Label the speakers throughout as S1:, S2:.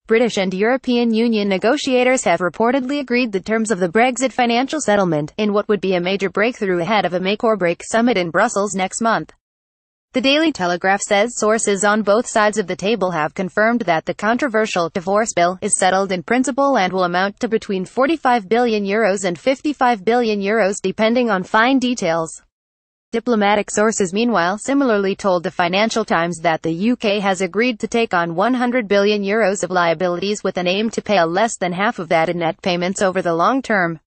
S1: British and European Union negotiators have reportedly agreed the terms of the Brexit financial settlement, in what would be a major breakthrough ahead of a make-or-break summit in Brussels next month. The Daily Telegraph says sources on both sides of the table have confirmed that the controversial divorce bill is settled in principle and will amount to between €45 billion and €55 billion depending on fine details. Diplomatic sources meanwhile similarly told the Financial Times that the UK has agreed to take on €100 billion of liabilities with an aim to pay less than half of that in net payments over the long term.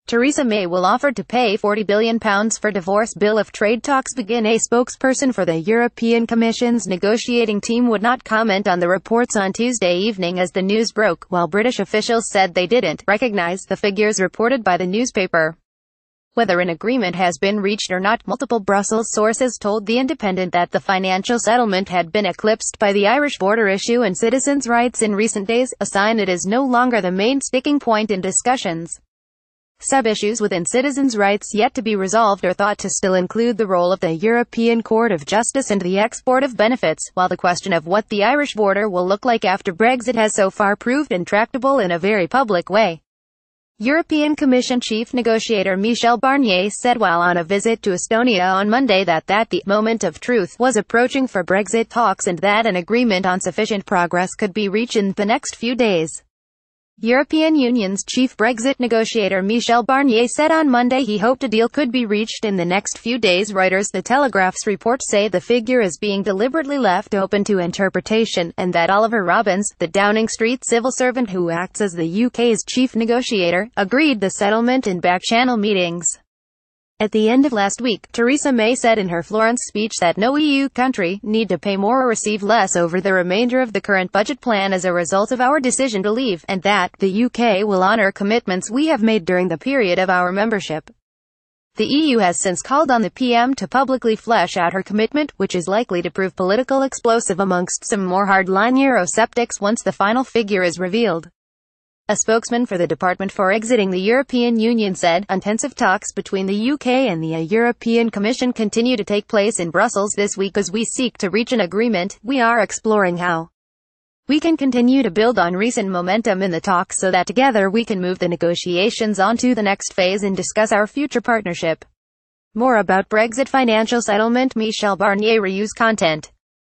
S1: Theresa May will offer to pay £40 billion for divorce bill if trade talks begin. A spokesperson for the European Commission's negotiating team would not comment on the reports on Tuesday evening as the news broke, while British officials said they didn't recognise the figures reported by the newspaper. Whether an agreement has been reached or not, multiple Brussels sources told The Independent that the financial settlement had been eclipsed by the Irish border issue and citizens' rights in recent days, a sign it is no longer the main sticking point in discussions. Sub-issues within citizens' rights yet to be resolved are thought to still include the role of the European Court of Justice and the export of benefits, while the question of what the Irish border will look like after Brexit has so far proved intractable in a very public way. European Commission Chief Negotiator Michel Barnier said while on a visit to Estonia on Monday that the moment of truth was approaching for Brexit talks and that an agreement on sufficient progress could be reached in the next few days. European Union's chief Brexit negotiator Michel Barnier said on Monday he hoped a deal could be reached in the next few days. Reuters. The Telegraph's reports say the figure is being deliberately left open to interpretation, and that Oliver Robbins, the Downing Street civil servant who acts as the UK's chief negotiator, agreed the settlement in back-channel meetings. At the end of last week, Theresa May said in her Florence speech that no EU country need to pay more or receive less over the remainder of the current budget plan as a result of our decision to leave, and that the UK will honour commitments we have made during the period of our membership. The EU has since called on the PM to publicly flesh out her commitment, which is likely to prove political explosive amongst some more hardline Eurosceptics once the final figure is revealed. A spokesman for the Department for Exiting the European Union said, intensive talks between the UK and the European Commission continue to take place in Brussels this week as we seek to reach an agreement. We are exploring how we can continue to build on recent momentum in the talks so that together we can move the negotiations on to the next phase and discuss our future partnership. More about Brexit financial settlement. Michel Barnier reuse content.